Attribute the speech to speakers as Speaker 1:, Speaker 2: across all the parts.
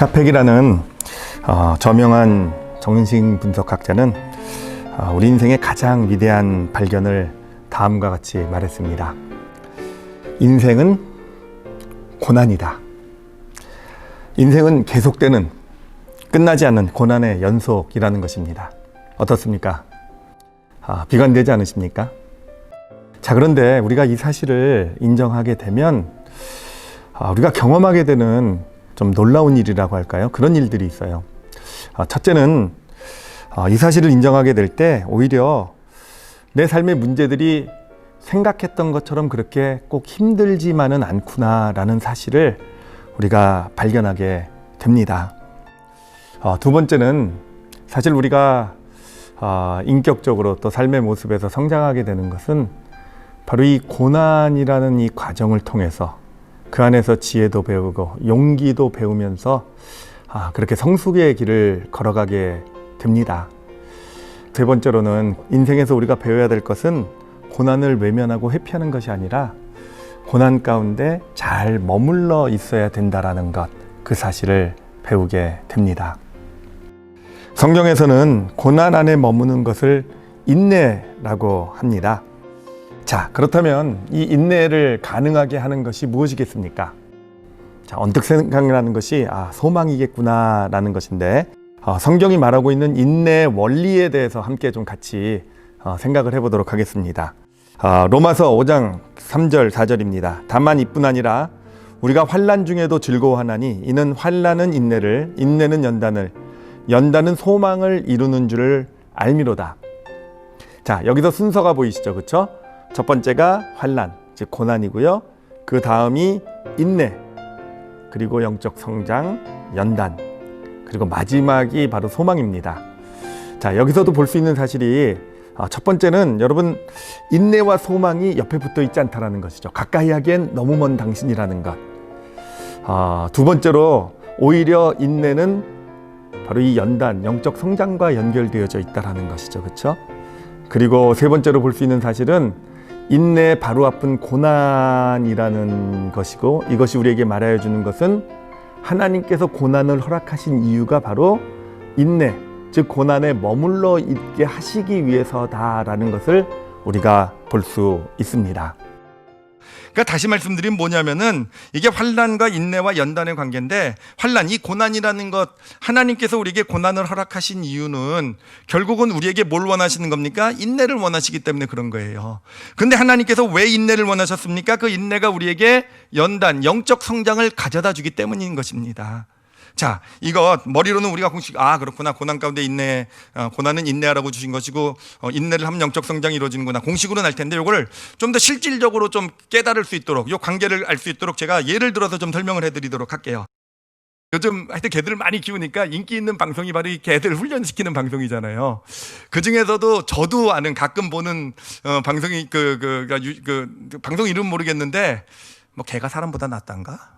Speaker 1: 카펙이라는 저명한 정신분석학자는 우리 인생의 가장 위대한 발견을 다음과 같이 말했습니다. 인생은 고난이다. 인생은 계속되는, 끝나지 않는 고난의 연속이라는 것입니다. 어떻습니까? 비관되지 않으십니까? 자, 그런데 우리가 이 사실을 인정하게 되면 우리가 경험하게 되는 좀 놀라운 일이라고 할까요? 그런 일들이 있어요. 첫째는 이 사실을 인정하게 될 때 오히려 내 삶의 문제들이 생각했던 것처럼 그렇게 꼭 힘들지만은 않구나라는 사실을 우리가 발견하게 됩니다. 두 번째는 사실 우리가 인격적으로 또 삶의 모습에서 성장하게 되는 것은 바로 이 고난이라는 이 과정을 통해서 그 안에서 지혜도 배우고 용기도 배우면서 그렇게 성숙의 길을 걸어가게 됩니다. 세 번째로는 인생에서 우리가 배워야 될 것은 고난을 외면하고 회피하는 것이 아니라 고난 가운데 잘 머물러 있어야 된다라는 것, 그 사실을 배우게 됩니다. 성경에서는 고난 안에 머무는 것을 인내라고 합니다. 자, 그렇다면 이 인내를 가능하게 하는 것이 무엇이겠습니까? 자, 언뜻 생각나는 것이 소망이겠구나라는 것인데 성경이 말하고 있는 인내의 원리에 대해서 함께 좀 같이 생각을 해보도록 하겠습니다. 로마서 5장 3절 4절입니다. 다만 이뿐 아니라 우리가 환난 중에도 즐거워하나니 이는 환난은 인내를, 인내는 연단을, 연단은 소망을 이루는 줄을 알미로다. 자, 여기서 순서가 보이시죠? 그렇죠? 첫 번째가 환난, 즉 고난이고요. 그 다음이 인내, 그리고 영적 성장, 연단, 그리고 마지막이 바로 소망입니다. 자, 여기서도 볼 수 있는 사실이 첫 번째는 여러분, 인내와 소망이 옆에 붙어 있지 않다라는 것이죠. 가까이 하기엔 너무 먼 당신이라는 것. 두 번째로 오히려 인내는 바로 이 연단, 영적 성장과 연결되어져 있다라는 것이죠. 그렇죠? 그리고 세 번째로 볼 수 있는 사실은 인내의 바로 앞은 고난이라는 것이고, 이것이 우리에게 말하여 주는 것은 하나님께서 고난을 허락하신 이유가 바로 인내, 즉 고난에 머물러 있게 하시기 위해서다라는 것을 우리가 볼 수 있습니다.
Speaker 2: 그러니까 다시 말씀드리면 뭐냐면은 이게 환난과 인내와 연단의 관계인데, 환난, 이 고난이라는 것, 하나님께서 우리에게 고난을 허락하신 이유는 결국은 우리에게 뭘 원하시는 겁니까? 인내를 원하시기 때문에 그런 거예요. 근데 하나님께서 왜 인내를 원하셨습니까? 그 인내가 우리에게 연단, 영적 성장을 가져다 주기 때문인 것입니다. 자, 이거 머리로는 우리가 공식, 그렇구나, 고난 가운데 인내, 고난은 인내하라고 주신 것이고, 인내를 하면 영적 성장이 이루어지는구나, 공식으로는 알 텐데, 이걸 좀 더 실질적으로 좀 깨달을 수 있도록, 이 관계를 알 수 있도록 제가 예를 들어서 좀 설명을 해드리도록 할게요. 요즘 하여튼 개들을 많이 키우니까 인기 있는 방송이 바로 이 개들 훈련시키는 방송이잖아요. 그 중에서도 저도 아는, 가끔 보는 방송이 방송 이름 모르겠는데, 뭐 개가 사람보다 낫단가?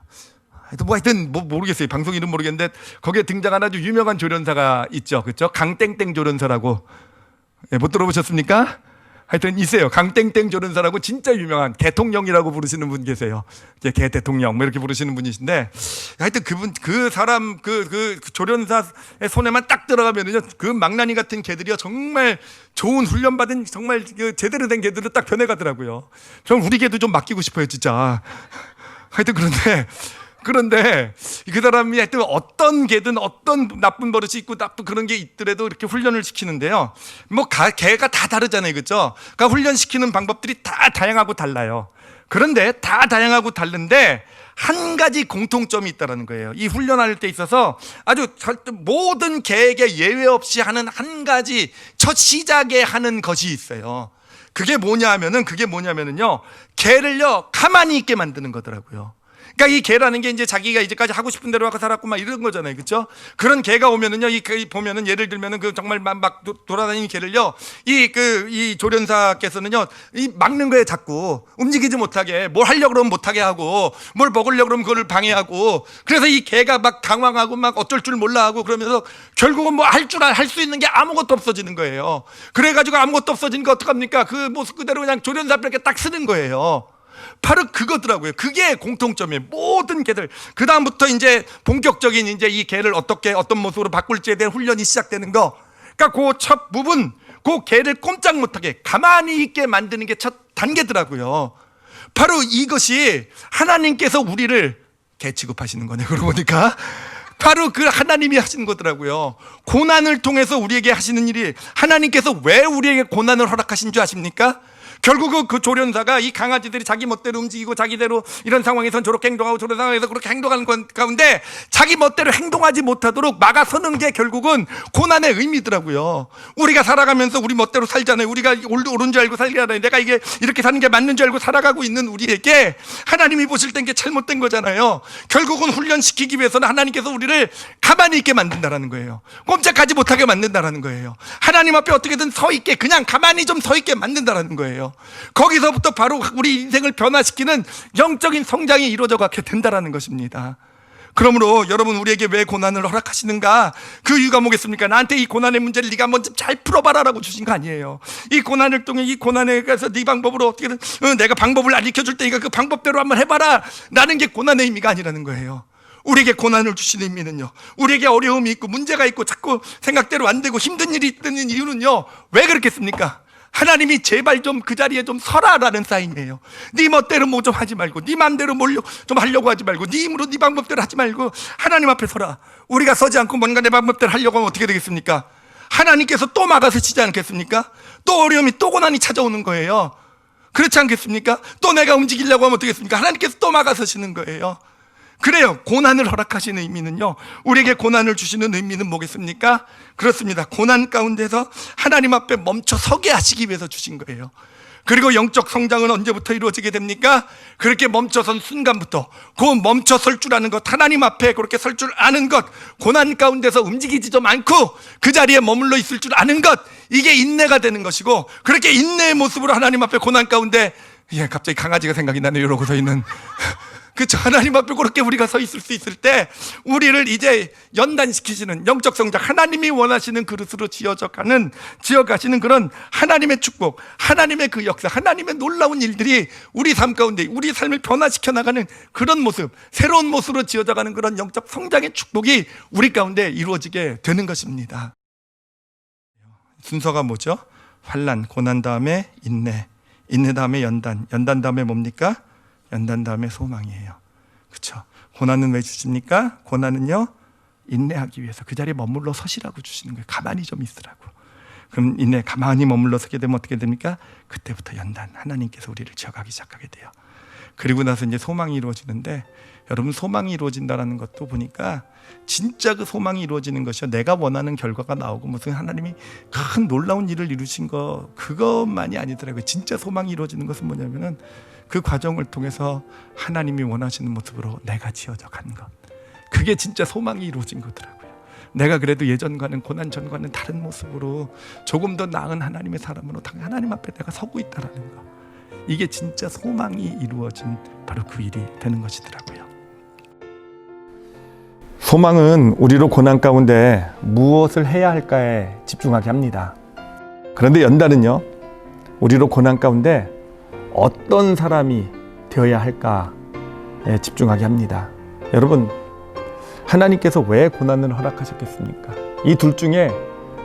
Speaker 2: 하여튼 모르겠어요. 방송 이름 모르겠는데 거기에 등장한 아주 유명한 조련사가 있죠. 그렇죠? 강땡땡 조련사라고. 못 들어보셨습니까? 하여튼 있어요. 강땡땡 조련사라고 진짜 유명한 개통령이라고 부르시는 분 계세요. 이제 개 대통령 뭐 이렇게 부르시는 분이신데, 하여튼 그 사람 그 조련사의 손에만 딱 들어가면은요, 그 망나니 같은 개들이요 정말 좋은 훈련받은 정말 제대로 된 개들로 딱 변해가더라고요. 전 우리 개도 좀 맡기고 싶어요, 진짜. 하여튼 그런데 그 사람이 하여튼 어떤 개든 어떤 나쁜 버릇이 있고 나쁜 그런 게 있더라도 이렇게 훈련을 시키는데요. 개가 다 다르잖아요. 그렇죠? 그러니까 훈련시키는 방법들이 다 다양하고 달라요. 그런데 다 다양하고 다른데 한 가지 공통점이 있다는 거예요. 이 훈련할 때 있어서 아주 모든 개에게 예외 없이 하는 한 가지 첫 시작에 하는 것이 있어요. 그게 뭐냐면은요, 개를요 가만히 있게 만드는 거더라고요. 그러니까 이 개라는 게 이제 자기가 이제까지 하고 싶은 대로 하고 살았고 막 이런 거잖아요. 그렇죠? 그런 개가 오면은요, 보면은 예를 들면은 정말 막 돌아다니는 개를요, 이 조련사께서는요, 막는 거에 자꾸 움직이지 못하게, 뭘 하려고 그러면 못하게 하고, 뭘 먹으려고 그러면 그걸 방해하고, 그래서 이 개가 막 당황하고 막 어쩔 줄 몰라 하고 그러면서 결국은 뭐 할 수 있는 게 아무것도 없어지는 거예요. 그래가지고 아무것도 없어지니까 어떡합니까? 그 모습 그대로 그냥 조련사 벽에 딱 쓰는 거예요. 바로 그거더라고요. 그게 공통점이에요. 모든 개들. 그 다음부터 이제 본격적인 이제 이 개를 어떻게 어떤 모습으로 바꿀지에 대한 훈련이 시작되는 거. 그러니까 그 첫 부분, 그 개를 꼼짝 못하게 가만히 있게 만드는 게 첫 단계더라고요. 바로 이것이 하나님께서 우리를 개 취급하시는 거네. 그러고 보니까 바로 그 하나님이 하시는 거더라고요. 고난을 통해서 우리에게 하시는 일이, 하나님께서 왜 우리에게 고난을 허락하신 줄 아십니까? 결국 그 조련사가 이 강아지들이 자기 멋대로 움직이고 자기대로 이런 상황에선 저렇게 행동하고 저런 상황에서 그렇게 행동하는 건 가운데 자기 멋대로 행동하지 못하도록 막아서는 게 결국은 고난의 의미더라고요. 우리가 살아가면서 우리 멋대로 살잖아요. 우리가 옳은 줄 알고 살잖아요. 내가 이게 이렇게 사는 게 맞는 줄 알고 살아가고 있는 우리에게 하나님이 보실 땐 게 잘못된 거잖아요. 결국은 훈련시키기 위해서는 하나님께서 우리를 가만히 있게 만든다라는 거예요. 꼼짝하지 못하게 만든다라는 거예요. 하나님 앞에 어떻게든 서 있게, 그냥 가만히 좀 서 있게 만든다라는 거예요. 거기서부터 바로 우리 인생을 변화시키는 영적인 성장이 이루어져 가게 된다라는 것입니다. 그러므로 여러분, 우리에게 왜 고난을 허락하시는가? 그 이유가 뭐겠습니까? 나한테 이 고난의 문제를 네가 먼저 잘 풀어봐라라고 주신 거 아니에요. 이 고난을 통해, 이 고난에 가서 네 방법으로 어떻게든 내가 방법을 알려줄 테니까 그 방법대로 한번 해봐라 라는 게 고난의 의미가 아니라는 거예요. 우리에게 고난을 주시는 의미는요, 우리에게 어려움이 있고 문제가 있고 자꾸 생각대로 안 되고 힘든 일이 있는 이유는요, 왜 그렇겠습니까? 하나님이 제발 좀 그 자리에 좀 서라라는 사인이에요. 네 멋대로 뭐 좀 하지 말고, 네 맘대로 뭘 좀 하려고 하지 말고, 네 힘으로 네 방법대로 하지 말고 하나님 앞에 서라. 우리가 서지 않고 뭔가 내 방법대로 하려고 하면 어떻게 되겠습니까? 하나님께서 또 막아서시지 않겠습니까? 또 어려움이, 또 고난이 찾아오는 거예요. 그렇지 않겠습니까? 또 내가 움직이려고 하면 어떻게 되겠습니까? 하나님께서 또 막아서시는 거예요. 그래요. 고난을 허락하시는 의미는요, 우리에게 고난을 주시는 의미는 뭐겠습니까? 그렇습니다. 고난 가운데서 하나님 앞에 멈춰 서게 하시기 위해서 주신 거예요. 그리고 영적 성장은 언제부터 이루어지게 됩니까? 그렇게 멈춰선 순간부터, 그 멈춰 설 줄 아는 것, 하나님 앞에 그렇게 설 줄 아는 것, 고난 가운데서 움직이지도 않고 그 자리에 머물러 있을 줄 아는 것, 이게 인내가 되는 것이고, 그렇게 인내의 모습으로 하나님 앞에 고난 가운데, 갑자기 강아지가 생각이 나네요. 이러고 서 있는 그렇죠. 하나님 앞에 그렇게 우리가 서 있을 수 있을 때 우리를 이제 연단시키시는 영적 성장, 하나님이 원하시는 그릇으로 지어가시는 그런 하나님의 축복, 하나님의 그 역사, 하나님의 놀라운 일들이 우리 삶 가운데 우리 삶을 변화시켜 나가는 그런 모습, 새로운 모습으로 지어져가는 그런 영적 성장의 축복이 우리 가운데 이루어지게 되는 것입니다. 순서가 뭐죠? 환난, 고난 다음에 인내, 인내 다음에 연단, 연단 다음에 뭡니까? 연단 다음에 소망이에요. 그렇죠? 고난은 왜 주십니까? 고난은요, 인내하기 위해서 그 자리에 머물러 서시라고 주시는 거예요. 가만히 좀 있으라고. 그럼 인내, 가만히 머물러 서게 되면 어떻게 됩니까? 그때부터 연단, 하나님께서 우리를 지어가기 시작하게 돼요. 그리고 나서 이제 소망이 이루어지는데, 여러분, 소망이 이루어진다는 것도 보니까 진짜 그 소망이 이루어지는 것이요, 내가 원하는 결과가 나오고 무슨 하나님이 큰 놀라운 일을 이루신 거, 그것만이 아니더라고요. 진짜 소망이 이루어지는 것은 뭐냐면은 그 과정을 통해서 하나님이 원하시는 모습으로 내가 지어져 간 것, 그게 진짜 소망이 이루어진 거더라고요. 내가 그래도 예전과는, 고난 전과는 다른 모습으로 조금 더 나은 하나님의 사람으로 하나님 앞에 내가 서고 있다라는 것, 이게 진짜 소망이 이루어진 바로 그 일이 되는 것이더라고요.
Speaker 1: 소망은 우리로 고난 가운데 무엇을 해야 할까에 집중하게 합니다. 그런데 연단은요, 우리로 고난 가운데 어떤 사람이 되어야 할까에 집중하게 합니다. 여러분, 하나님께서 왜 고난을 허락하셨겠습니까? 이 둘 중에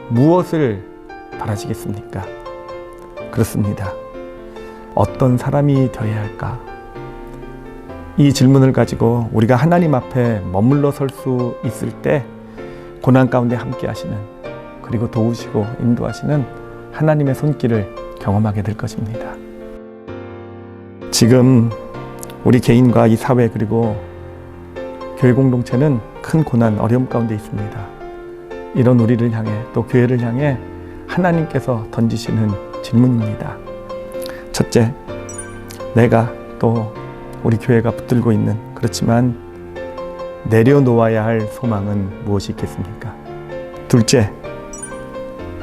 Speaker 1: 무엇을 바라시겠습니까? 그렇습니다. 어떤 사람이 되어야 할까? 이 질문을 가지고 우리가 하나님 앞에 머물러 설 수 있을 때 고난 가운데 함께 하시는, 그리고 도우시고 인도하시는 하나님의 손길을 경험하게 될 것입니다. 지금 우리 개인과 이 사회, 그리고 교회 공동체는 큰 고난, 어려움 가운데 있습니다. 이런 우리를 향해, 또 교회를 향해 하나님께서 던지시는 질문입니다. 첫째, 내가 또 우리 교회가 붙들고 있는, 그렇지만 내려놓아야 할 소망은 무엇이 있겠습니까? 둘째,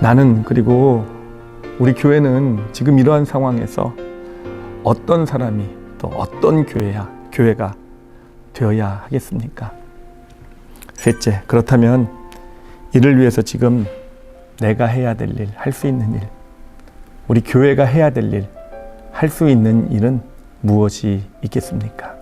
Speaker 1: 나는, 그리고 우리 교회는 지금 이러한 상황에서 어떤 사람이, 또 어떤 교회가 되어야 하겠습니까? 셋째, 그렇다면 이를 위해서 지금 내가 해야 될 일, 할 수 있는 일, 우리 교회가 해야 될 일, 할 수 있는 일은 무엇이 있겠습니까?